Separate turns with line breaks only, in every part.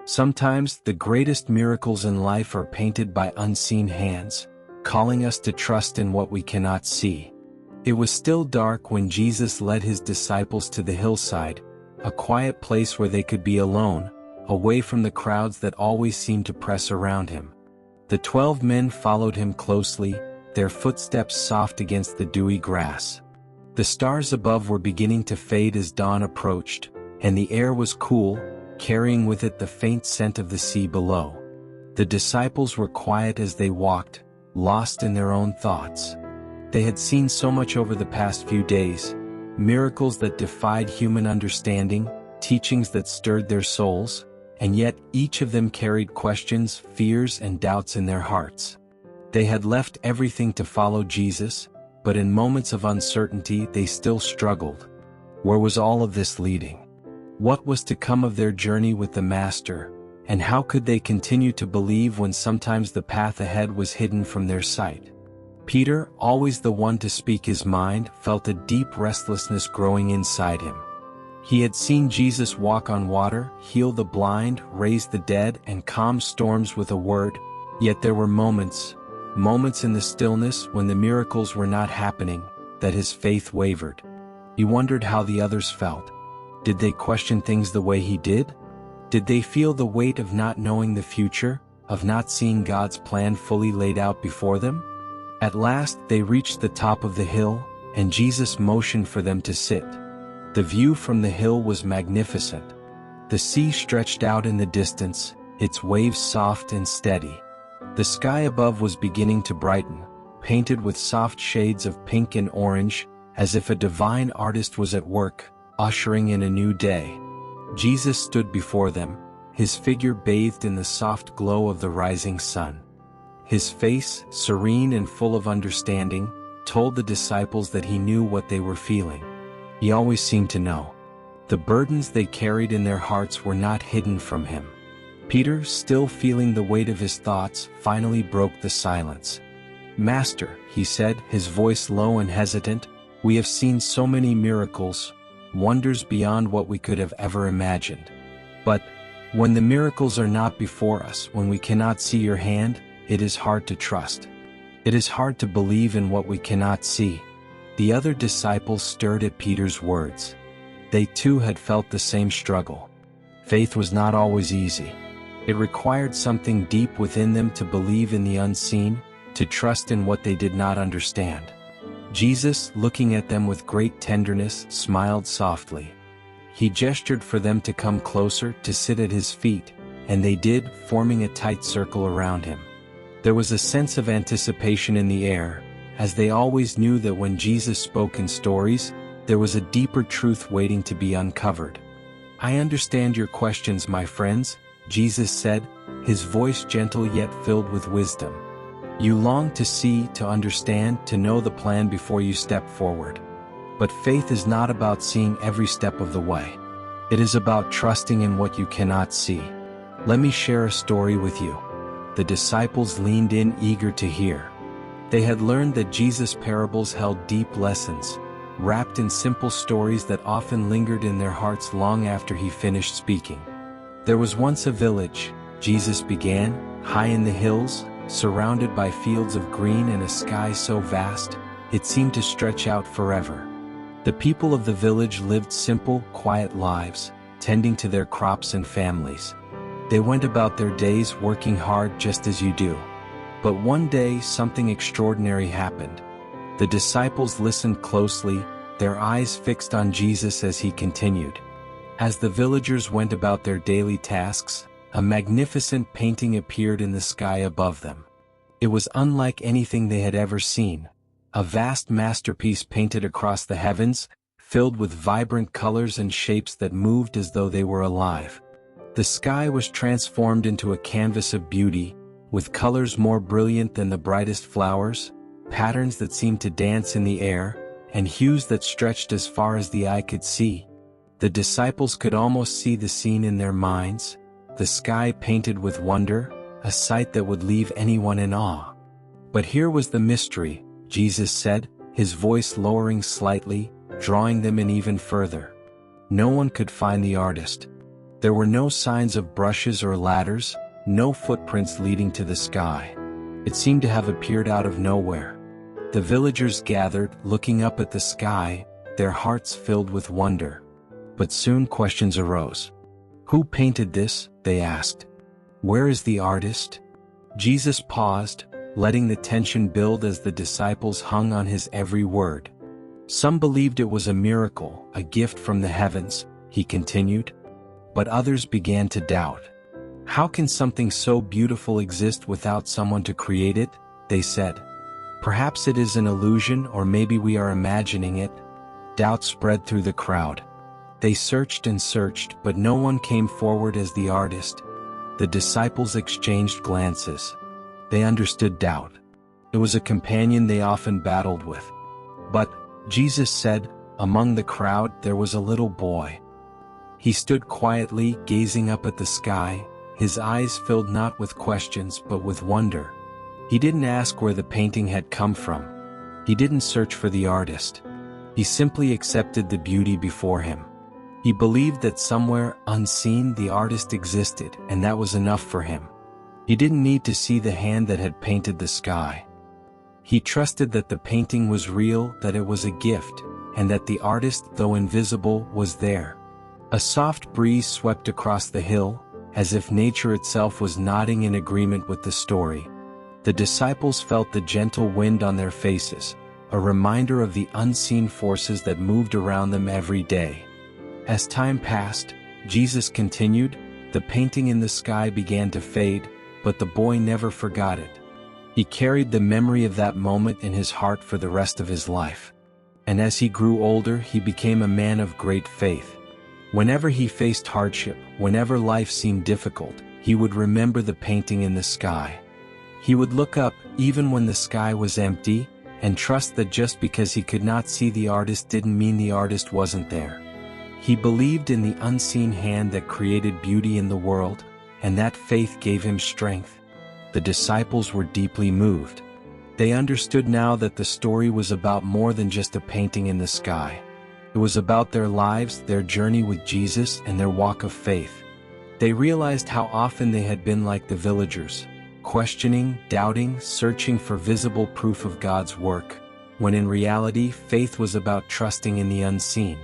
Sometimes the greatest miracles in life are painted by unseen hands, calling us to trust in what we cannot see. It was still dark when Jesus led his disciples to the hillside, a quiet place where they could be alone, away from the crowds that always seemed to press around him. The 12 men followed him closely, their footsteps soft against the dewy grass. The stars above were beginning to fade as dawn approached, and the air was cool, carrying with it the faint scent of the sea below. The disciples were quiet as they walked, lost in their own thoughts. They had seen so much over the past few days, miracles that defied human understanding, teachings that stirred their souls, and yet each of them carried questions, fears, and doubts in their hearts. They had left everything to follow Jesus, but in moments of uncertainty they still struggled. Where was all of this leading? What was to come of their journey with the Master, and how could they continue to believe when sometimes the path ahead was hidden from their sight? Peter, always the one to speak his mind, felt a deep restlessness growing inside him. He had seen Jesus walk on water, heal the blind, raise the dead, and calm storms with a word, yet there were moments in the stillness when the miracles were not happening, that his faith wavered. He wondered how the others felt. Did they question things the way he did? Did they feel the weight of not knowing the future, of not seeing God's plan fully laid out before them? At last they reached the top of the hill, and Jesus motioned for them to sit. The view from the hill was magnificent. The sea stretched out in the distance, its waves soft and steady. The sky above was beginning to brighten, painted with soft shades of pink and orange, as if a divine artist was at work, ushering in a new day. Jesus stood before them, his figure bathed in the soft glow of the rising sun. His face, serene and full of understanding, told the disciples that he knew what they were feeling. He always seemed to know. The burdens they carried in their hearts were not hidden from him. Peter, still feeling the weight of his thoughts, finally broke the silence. "Master," he said, his voice low and hesitant, "we have seen so many miracles, wonders beyond what we could have ever imagined. But when the miracles are not before us, when we cannot see your hand, it is hard to trust. It is hard to believe in what we cannot see." The other disciples stirred at Peter's words. They too had felt the same struggle. Faith was not always easy. It required something deep within them to believe in the unseen, to trust in what they did not understand. Jesus, looking at them with great tenderness, smiled softly. He gestured for them to come closer, to sit at his feet, and they did, forming a tight circle around him. There was a sense of anticipation in the air, as they always knew that when Jesus spoke in stories, there was a deeper truth waiting to be uncovered. "I understand your questions, my friends," Jesus said, his voice gentle yet filled with wisdom. "You long to see, to understand, to know the plan before you step forward. But faith is not about seeing every step of the way. It is about trusting in what you cannot see. Let me share a story with you." The disciples leaned in, eager to hear. They had learned that Jesus' parables held deep lessons, wrapped in simple stories that often lingered in their hearts long after he finished speaking. "There was once a village," Jesus began, "high in the hills, surrounded by fields of green and a sky so vast, it seemed to stretch out forever. The people of the village lived simple, quiet lives, tending to their crops and families. They went about their days working hard just as you do. But one day something extraordinary happened. The disciples listened closely, their eyes fixed on Jesus as he continued. As the villagers went about their daily tasks, a magnificent painting appeared in the sky above them. It was unlike anything they had ever seen, a vast masterpiece painted across the heavens, filled with vibrant colors and shapes that moved as though they were alive. The sky was transformed into a canvas of beauty, with colors more brilliant than the brightest flowers, patterns that seemed to dance in the air, and hues that stretched as far as the eye could see. The disciples could almost see the scene in their minds, the sky painted with wonder, a sight that would leave anyone in awe. But here was the mystery, Jesus said, his voice lowering slightly, drawing them in even further. No one could find the artist. There were no signs of brushes or ladders, no footprints leading to the sky. It seemed to have appeared out of nowhere. The villagers gathered, looking up at the sky, their hearts filled with wonder. But soon questions arose. Who painted this? They asked. Where is the artist? Jesus paused, letting the tension build as the disciples hung on his every word. Some believed it was a miracle, a gift from the heavens, he continued. But others began to doubt. How can something so beautiful exist without someone to create it? They said. Perhaps it is an illusion, or maybe we are imagining it. Doubt spread through the crowd. They searched and searched, but no one came forward as the artist. The disciples exchanged glances. They understood doubt. It was a companion they often battled with. But Jesus said, among the crowd there was a little boy. He stood quietly, gazing up at the sky, his eyes filled not with questions but with wonder. He didn't ask where the painting had come from. He didn't search for the artist. He simply accepted the beauty before him. He believed that somewhere, unseen, the artist existed, and that was enough for him. He didn't need to see the hand that had painted the sky. He trusted that the painting was real, that it was a gift, and that the artist, though invisible, was there. A soft breeze swept across the hill, as if nature itself was nodding in agreement with the story. The disciples felt the gentle wind on their faces, a reminder of the unseen forces that moved around them every day. As time passed, Jesus continued, the painting in the sky began to fade, but the boy never forgot it. He carried the memory of that moment in his heart for the rest of his life. And as he grew older, he became a man of great faith. Whenever he faced hardship, whenever life seemed difficult, he would remember the painting in the sky. He would look up, even when the sky was empty, and trust that just because he could not see the artist didn't mean the artist wasn't there. He believed in the unseen hand that created beauty in the world, and that faith gave him strength. The disciples were deeply moved. They understood now that the story was about more than just a painting in the sky. It was about their lives, their journey with Jesus, and their walk of faith. They realized how often they had been like the villagers, questioning, doubting, searching for visible proof of God's work, when in reality, faith was about trusting in the unseen.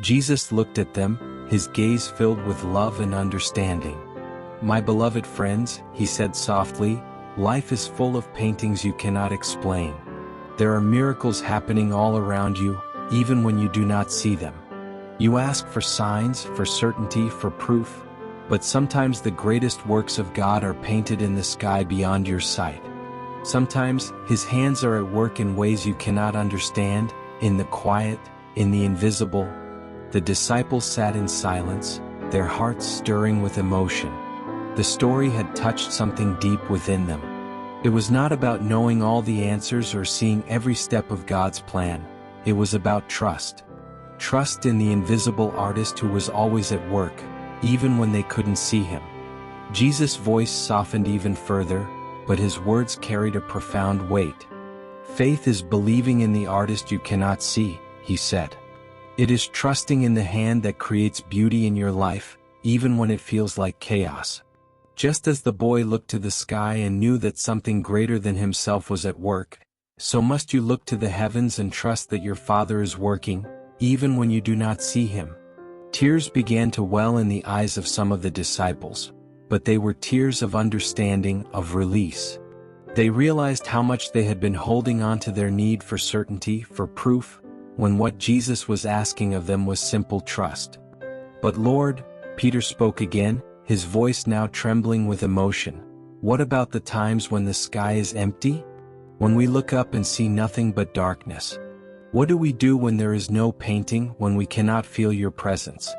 Jesus looked at them, his gaze filled with love and understanding. My beloved friends, he said softly, life is full of paintings you cannot explain. There are miracles happening all around you, even when you do not see them. You ask for signs, for certainty, for proof, but sometimes the greatest works of God are painted in the sky beyond your sight. Sometimes, his hands are at work in ways you cannot understand, in the quiet, in the invisible. The disciples sat in silence, their hearts stirring with emotion. The story had touched something deep within them. It was not about knowing all the answers or seeing every step of God's plan. It was about trust. Trust in the invisible artist who was always at work, even when they couldn't see him. Jesus' voice softened even further, but his words carried a profound weight. Faith is believing in the artist you cannot see, he said. It is trusting in the hand that creates beauty in your life, even when it feels like chaos. Just as the boy looked to the sky and knew that something greater than himself was at work, so must you look to the heavens and trust that your Father is working, even when you do not see him. Tears began to well in the eyes of some of the disciples, but they were tears of understanding, of release. They realized how much they had been holding on to their need for certainty, for proof, when what Jesus was asking of them was simple trust. But Lord, Peter spoke again, his voice now trembling with emotion. What about the times when the sky is empty? When we look up and see nothing but darkness? What do we do when there is no painting, when we cannot feel your presence?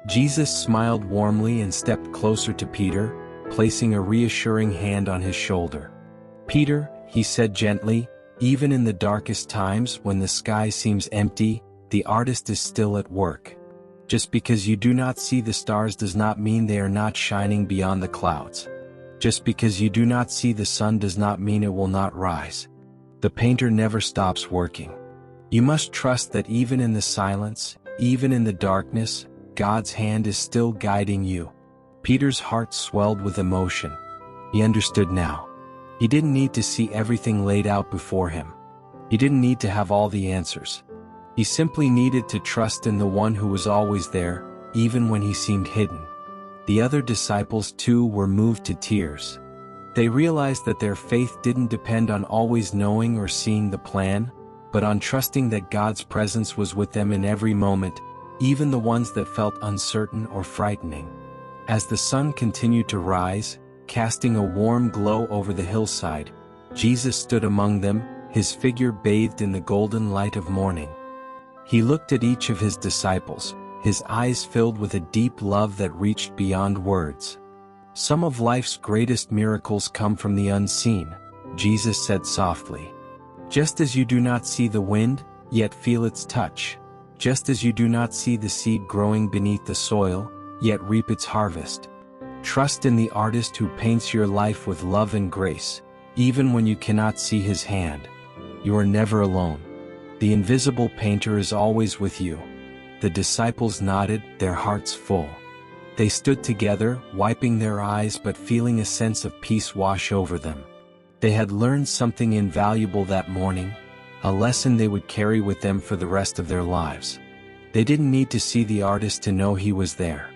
Jesus smiled warmly and stepped closer to Peter, placing a reassuring hand on his shoulder. Peter, he said gently, even in the darkest times when the sky seems empty, the artist is still at work. Just because you do not see the stars does not mean they are not shining beyond the clouds. Just because you do not see the sun does not mean it will not rise. The painter never stops working. You must trust that even in the silence, even in the darkness, God's hand is still guiding you. Peter's heart swelled with emotion. He understood now. He didn't need to see everything laid out before him. He didn't need to have all the answers. He simply needed to trust in the one who was always there, even when he seemed hidden. The other disciples too were moved to tears. They realized that their faith didn't depend on always knowing or seeing the plan, but on trusting that God's presence was with them in every moment, even the ones that felt uncertain or frightening. As the sun continued to rise, casting a warm glow over the hillside, Jesus stood among them, his figure bathed in the golden light of morning. He looked at each of his disciples, his eyes filled with a deep love that reached beyond words. Some of life's greatest miracles come from the unseen, Jesus said softly. Just as you do not see the wind, yet feel its touch. Just as you do not see the seed growing beneath the soil, yet reap its harvest. Trust in the artist who paints your life with love and grace, even when you cannot see his hand. You are never alone. The invisible painter is always with you. The disciples nodded, their hearts full. They stood together, wiping their eyes but feeling a sense of peace wash over them. They had learned something invaluable that morning, a lesson they would carry with them for the rest of their lives. They didn't need to see the artist to know he was there.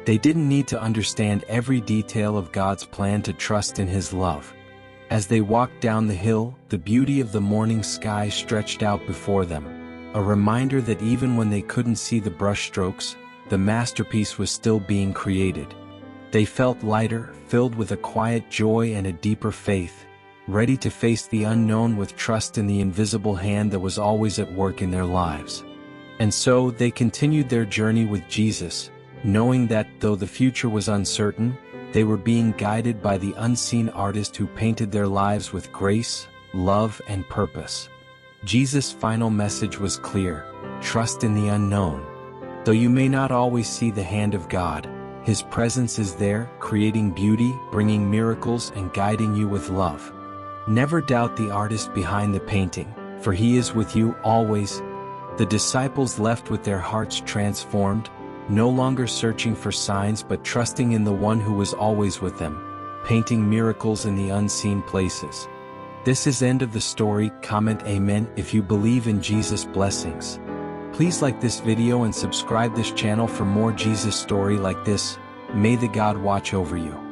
They didn't need to understand every detail of God's plan to trust in his love. As they walked down the hill, the beauty of the morning sky stretched out before them, a reminder that even when they couldn't see the brushstrokes, the masterpiece was still being created. They felt lighter, filled with a quiet joy and a deeper faith, ready to face the unknown with trust in the invisible hand that was always at work in their lives. And so they continued their journey with Jesus, knowing that though the future was uncertain, they were being guided by the unseen artist who painted their lives with grace, love, and purpose. Jesus' final message was clear: trust in the unknown. Though you may not always see the hand of God, his presence is there, creating beauty, bringing miracles, and guiding you with love. Never doubt the artist behind the painting, for he is with you always. The disciples left with their hearts transformed, no longer searching for signs but trusting in the one who was always with them, painting miracles in the unseen places. This is end of the story. Comment amen if you believe in Jesus' blessings. Please like this video and subscribe this channel for more Jesus story like this. May the God watch over you.